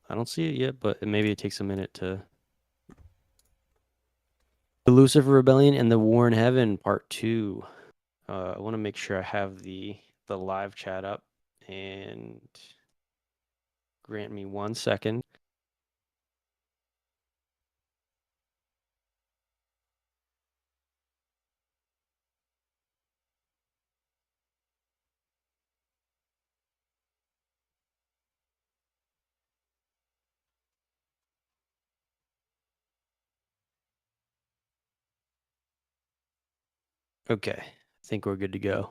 I don't see it yet, but maybe it takes a minute to. The Lucifer Rebellion and the War in Heaven, Part 2. I want to make sure I have the live chat up, and grant me 1 second. Okay, I think we're good to go.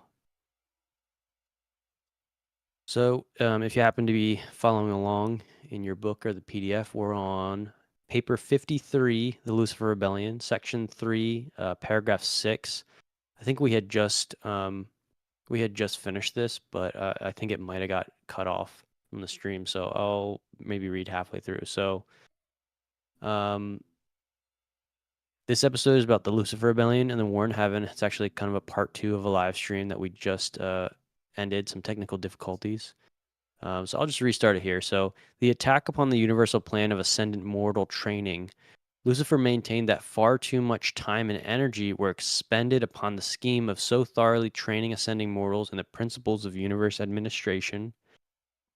So, if you happen to be following along in your book or the PDF, we're on paper 53, The Lucifer Rebellion, section 3, paragraph 6. I think we had just finished this, but I think it might have got cut off from the stream, so I'll maybe read halfway through. So, um, this episode is about the Lucifer Rebellion and the War in Heaven. It's actually kind of a part 2 of a live stream that we just ended, some technical difficulties. So I'll just restart it here. So, the attack upon the universal plan of ascendant mortal training. Lucifer maintained that far too much time and energy were expended upon the scheme of so thoroughly training ascending mortals in the principles of universe administration,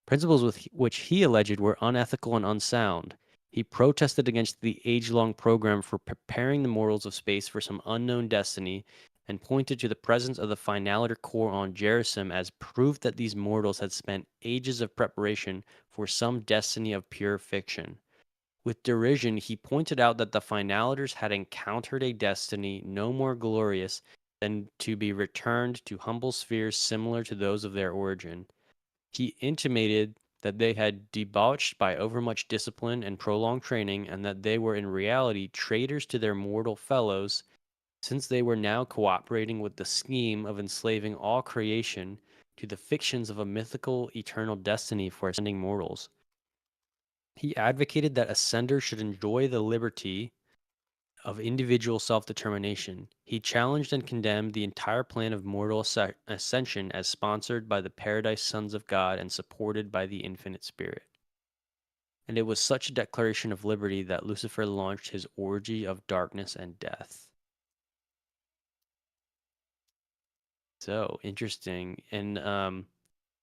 principles which he alleged were unethical and unsound. He protested against the age-long program for preparing the mortals of space for some unknown destiny, and pointed to the presence of the finaliter core on Jerasim as proof that these mortals had spent ages of preparation for some destiny of pure fiction. With derision, he pointed out that the finaliters had encountered a destiny no more glorious than to be returned to humble spheres similar to those of their origin. He intimated that they had debauched by overmuch discipline and prolonged training, and that they were in reality traitors to their mortal fellows, since they were now cooperating with the scheme of enslaving all creation to the fictions of a mythical eternal destiny for ascending mortals. He advocated that ascenders should enjoy the liberty of individual self-determination. He challenged and condemned the entire plan of mortal ascension as sponsored by the Paradise Sons of God and supported by the Infinite Spirit. And it was such a declaration of liberty that Lucifer launched his orgy of darkness and death. So interesting. And if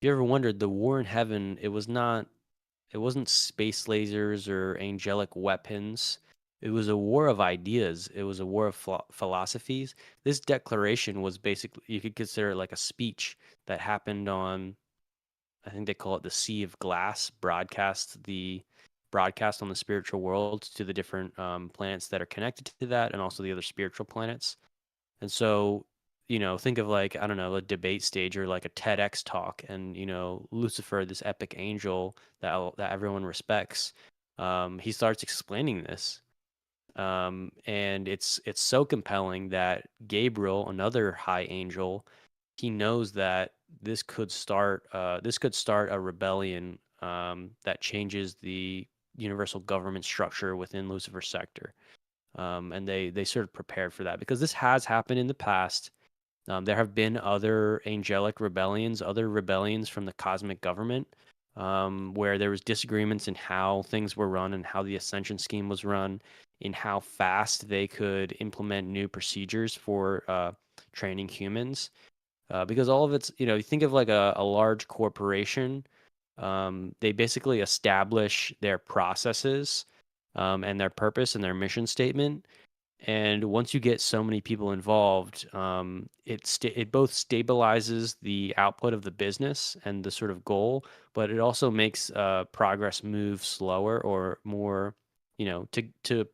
you ever wondered, the war in heaven, it wasn't space lasers or angelic weapons. It was a war of ideas. It was a war of philosophies. This declaration was basically, you could consider it like a speech that happened on, I think they call it the Sea of Glass, broadcast on the spiritual world to the different planets that are connected to that, and also the other spiritual planets. And so, think of like, I don't know, a debate stage or like a TEDx talk. And, Lucifer, this epic angel that everyone respects, he starts explaining this. And it's so compelling that Gabriel, another high angel, he knows that this could start a rebellion that changes the universal government structure within Lucifer's sector. And they sort of prepared for that because this has happened in the past. There have been other angelic rebellions, other rebellions from the cosmic government, where there was disagreements in how things were run and how the ascension scheme was run, in how fast they could implement new procedures for training humans. Because all of it's, you think of like a large corporation. They basically establish their processes and their purpose and their mission statement. And once you get so many people involved, it both stabilizes the output of the business and the sort of goal, but it also makes progress move slower or more, to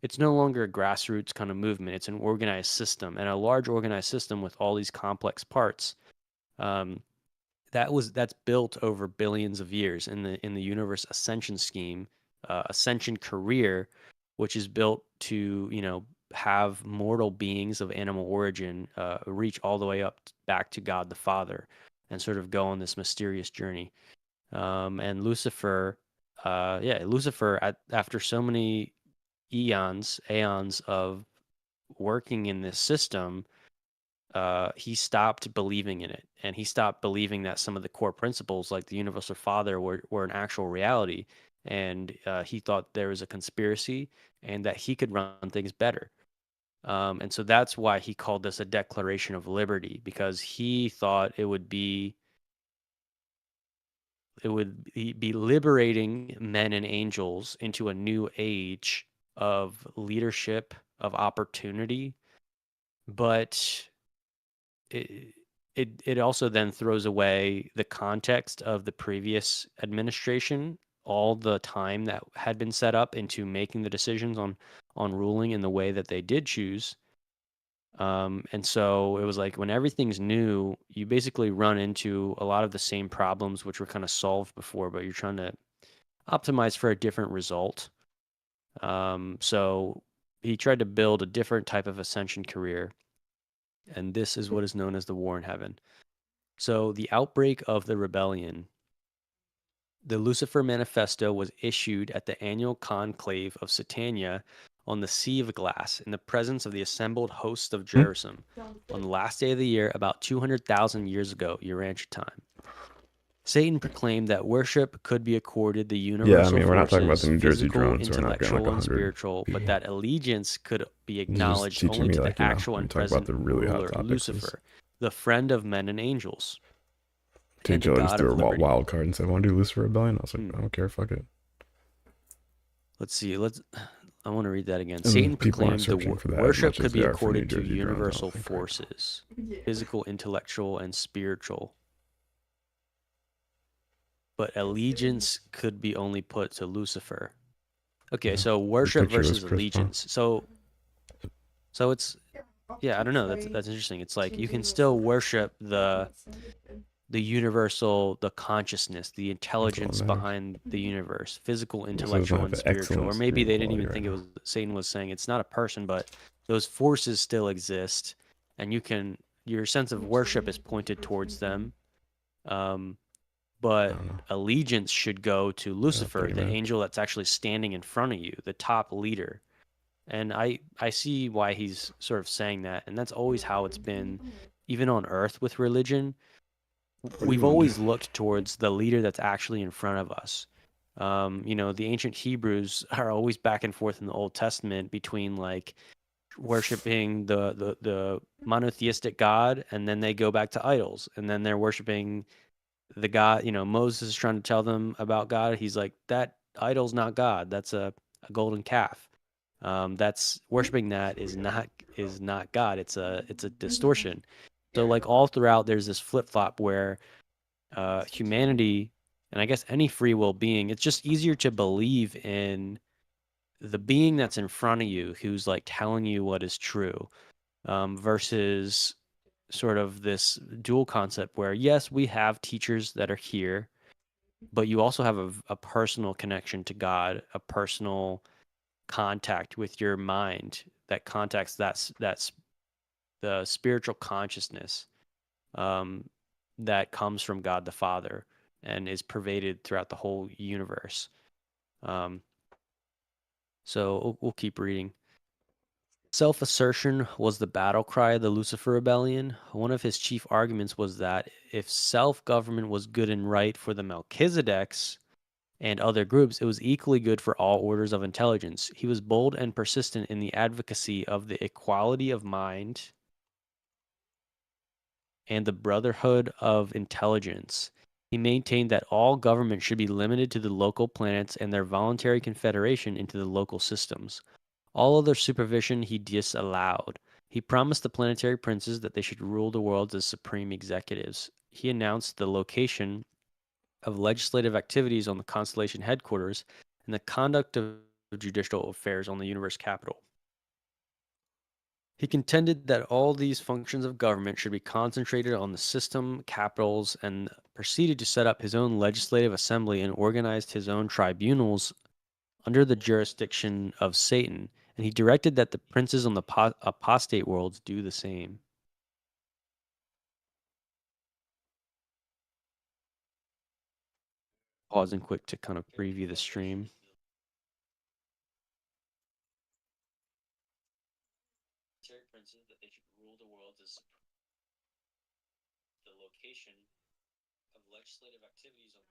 it's no longer a grassroots kind of movement. It's an organized system, and a large organized system with all these complex parts. Um, that's built over billions of years in the universe ascension scheme, ascension career, which is built to have mortal beings of animal origin reach all the way up back to God the Father and sort of go on this mysterious journey. And Lucifer, Lucifer after so many aeons of working in this system, he stopped believing in it, and he stopped believing that some of the core principles, like the Universal Father, were an actual reality. and he thought there was a conspiracy and that he could run things better. And so that's why he called this a Declaration of Liberty, because he thought it would be liberating men and angels into a new age of leadership, of opportunity. But it, it also then throws away the context of the previous administration, all the time that had been set up into making the decisions on ruling in the way that they did choose. And so it was like when everything's new, you basically run into a lot of the same problems which were kind of solved before, but you're trying to optimize for a different result. So he tried to build a different type of ascension career, and this is what is known as the War in Heaven. So the outbreak of the rebellion, the Lucifer Manifesto was issued at the annual conclave of Satania on the Sea of Glass in the presence of the assembled hosts of Hmm? Jerusalem on the last day of the year, about 200,000 years ago, Urantia time. Satan proclaimed that worship could be accorded the Yeah, I universal mean, we're not talking about forces, the New Jersey physical, drone, so we're not getting like intellectual, and 100 spiritual, but people. that allegiance could be This is just acknowledged teaching only me, to like, the actual when we and talk about present the really hot ruler, topics, is Lucifer, the friend of men and angels, and dude, the Joe just God threw of a liberty. wild card and said, "Want to do Lucifer Rebellion?" I was like, Hmm. "I don't care, fuck it." Let's see. I want to read that again. And Satan people aren't proclaimed the searching for that as worship much could as be they are for New accorded to Jersey drones, I don't universal think, right? forces, physical, intellectual, and spiritual, but allegiance could be only put to Lucifer. Okay, Yeah. so What worship picture was versus Chris from? allegiance. So it's yeah, I don't know. That's interesting. It's like you can still worship the universal, the consciousness, the That's all intelligence that matters. behind the universe, physical, This does not intellectual, have and the spiritual. excellent Or maybe screen they didn't quality even right think it now. was Satan was saying it's not a person, but those forces still exist, and your sense of worship is pointed towards them. Um, I but don't know. allegiance should go to Yeah, Lucifer, 30 the minutes. angel that's actually standing in front of you, the top leader. And I see why he's sort of saying that, and that's always how it's been, even on Earth with religion. What do you We've want to do? always looked towards the leader that's actually in front of us. The ancient Hebrews are always back and forth in the Old Testament between like worshiping the monotheistic God, and then they go back to idols, and then they're worshiping the God. Moses is trying to tell them about God. He's like, that idol's not God. That's a golden calf. That's worshiping that is not God. It's a distortion. So like all throughout, there's this flip flop where humanity, and I guess any free will being, it's just easier to believe in the being that's in front of you, who's like telling you what is true, versus sort of this dual concept where yes, we have teachers that are here, but you also have a personal connection to God, a personal contact with your mind that contacts that's the spiritual consciousness, um, that comes from God the Father and is pervaded throughout the whole universe. Um, so we'll keep reading. Self assertion was the battle cry of the Lucifer Rebellion. One of his chief arguments was that if self government was good and right for the Melchizedeks and other groups, it was equally good for all orders of intelligence. He was bold and persistent in the advocacy of the equality of mind and the brotherhood of intelligence. He maintained that all government should be limited to the local planets and their voluntary confederation into the local systems. All other supervision he disallowed. He promised the planetary princes that they should rule the world as supreme executives. He announced the location of legislative activities on the constellation headquarters and the conduct of judicial affairs on the universe capital. He contended that all these functions of government should be concentrated on the system capitals, and proceeded to set up his own legislative assembly and organized his own tribunals under the jurisdiction of Satan. And he directed that the princes on the apostate worlds do the same. Pausing quick to kind of preview the stream. Princes that they should rule the world as the location of legislative activities on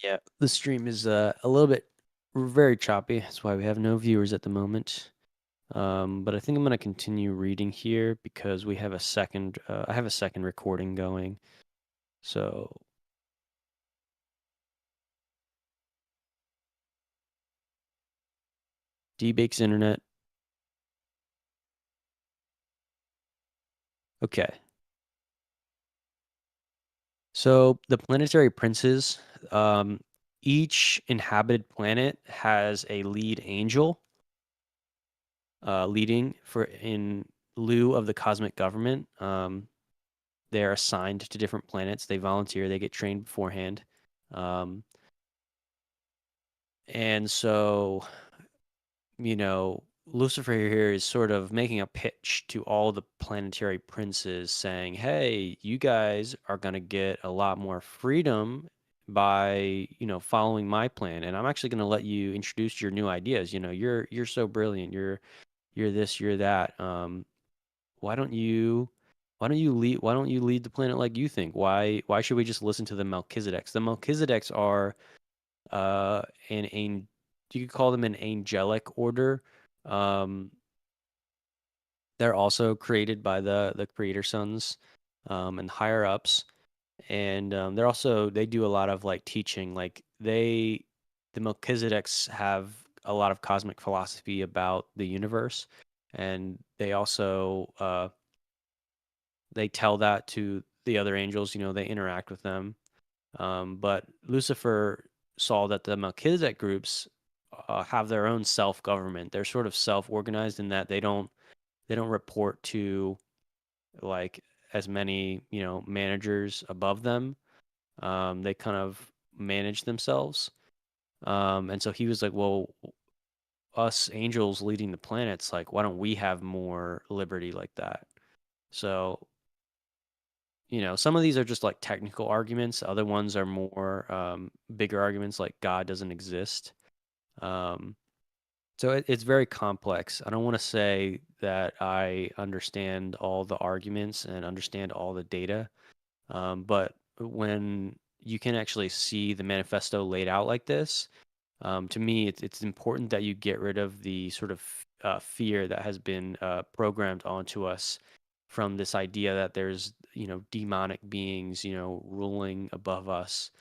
Yeah, the stream is a little bit very choppy. That's why we have no viewers at the moment. But I think I'm gonna continue reading here because we have a second. I have a second recording going. So D-Bake's internet. Okay. So the planetary princes, each inhabited planet has a lead angel, leading for in lieu of the cosmic government. They're assigned to different planets. They volunteer. They get trained beforehand. Um, and so, Lucifer here is sort of making a pitch to all the planetary princes saying, hey, you guys are going to get a lot more freedom by, following my plan. And I'm actually going to let you introduce your new ideas. You're so brilliant. You're this, you're that. Why don't you why don't you lead the planet like you think? Why should we just listen to the Melchizedeks? The Melchizedeks are uh an you could call them an angelic order. Um they're also created by the creator sons and higher ups. And they do a lot of like teaching. Like the Melchizedeks have a lot of cosmic philosophy about the universe. And they also they tell that to the other angels, they interact with them. But Lucifer saw that the Melchizedek groups have their own self government. They're sort of self organized in that they don't report to like as many managers above them. They kind of manage themselves. And so he was like, well, us angels leading the planets, like, why don't we have more liberty like that? So some of these are just like technical arguments. Other ones are more bigger arguments, like God doesn't exist. Um, so it's very complex. I don't want to say that I understand all the arguments and understand all the data, but when you can actually see the manifesto laid out like this, to me, it's important that you get rid of the sort of fear that has been programmed onto us from this idea that there's demonic beings ruling above us.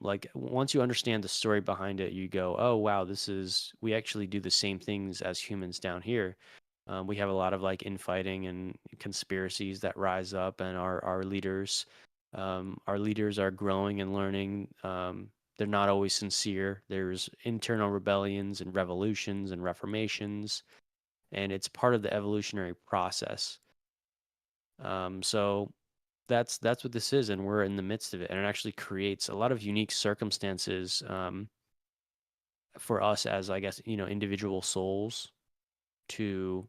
Like once you understand the story behind it, you go, oh wow, we actually do the same things as humans down here. We have a lot of like infighting and conspiracies that rise up, and our leaders are growing and learning. They're not always sincere. There's internal rebellions and revolutions and reformations, and it's part of the evolutionary process. So that's what this is, and we're in the midst of it, and it actually creates a lot of unique circumstances for us as, I guess, individual souls to,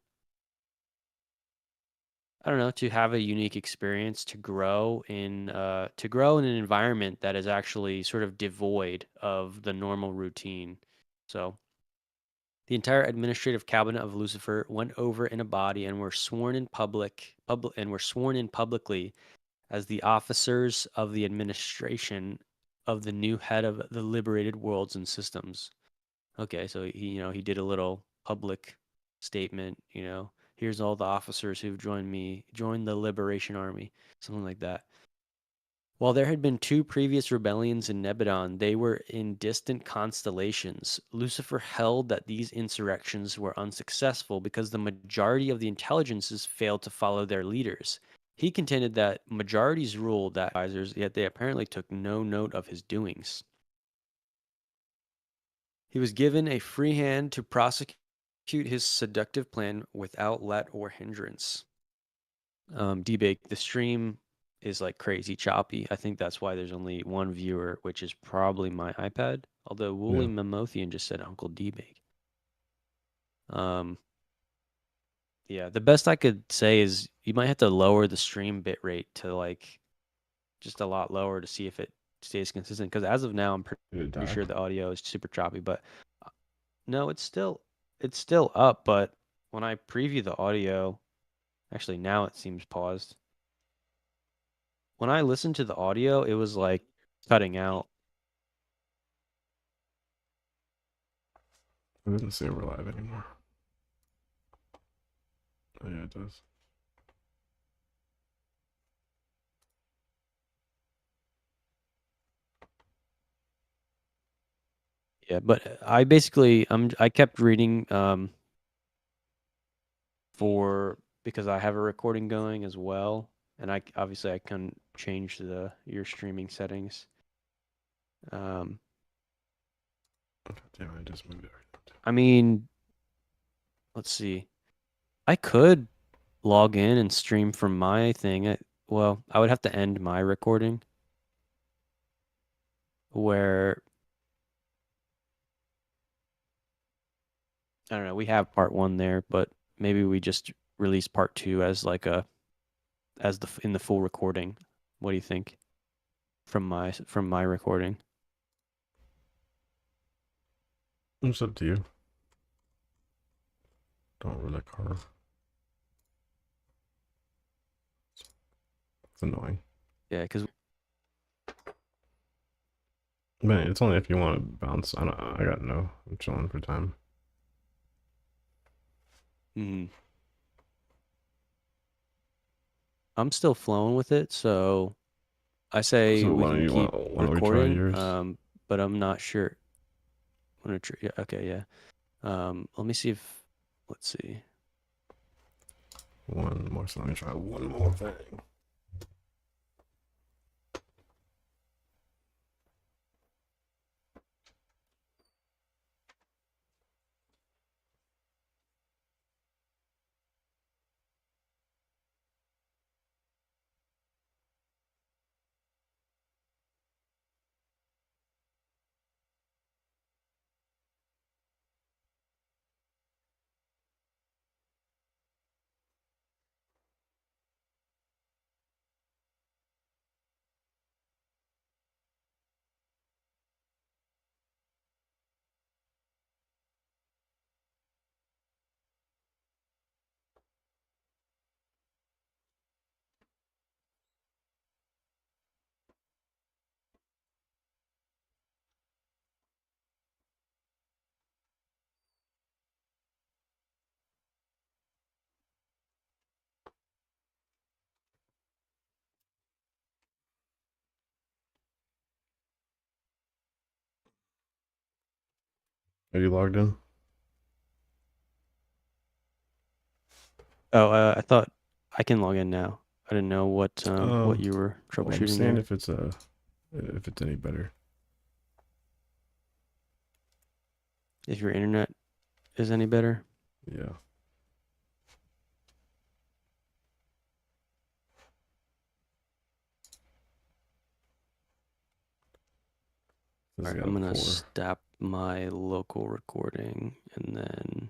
I don't know, to have a unique experience, to grow in an environment that is actually sort of devoid of the normal routine. So the entire administrative cabinet of Lucifer went over in a body and were sworn in publicly as the officers of the administration of the new head of the liberated worlds and systems. Okay, so he did a little public statement, here's all the officers who've joined the Liberation Army, something like that. While there had been two previous rebellions in Nebadon, they were in distant constellations. Lucifer held that these insurrections were unsuccessful because the majority of the intelligences failed to follow their leaders. He contended that majorities ruled that advisors, yet they apparently took no note of his doings. He was given a free hand to prosecute his seductive plan without let or hindrance. Debake, the stream is like crazy choppy. I think that's why there's only one viewer, which is probably my iPad. Although Wooly Yeah. Mamothian just said Uncle Debake. Um, yeah, the best I could say is you might have to lower the stream bit rate to like just a lot lower to see if it stays consistent. Because as of now, I'm Did it pretty die? sure the audio is super choppy. But no, it's still up. But when I preview the audio, actually now it seems paused. When I listened to the audio, it was like cutting out. It doesn't say we're live anymore. Oh yeah, it does. Yeah, but I kept reading for because I have a recording going as well, and obviously I can change your streaming settings. Um, God damn, I just moved it. I mean, let's see. I could log in and stream from my thing. Well, I would have to end my recording where I don't know, we have part 1 there, but maybe we just release part 2 as like in the full recording. What do you think from my recording? It's up to you. Don't really car. It's annoying. Yeah, because Man, it's only if you want to bounce. I got no. I'm chilling for time. I'm still flowing with it, so I say So we why don't can you keep why don't we try recording. yours? But I'm not sure. Yeah, okay, yeah. Let me see if let's see. One more. So let me try one more thing. Are you logged in? Oh, I thought I can log in now. I didn't know what you were Well, I'm troubleshooting saying there. if it's any better. If your internet is any better. Yeah. This All has right, got I'm a gonna 4. stop my local recording and then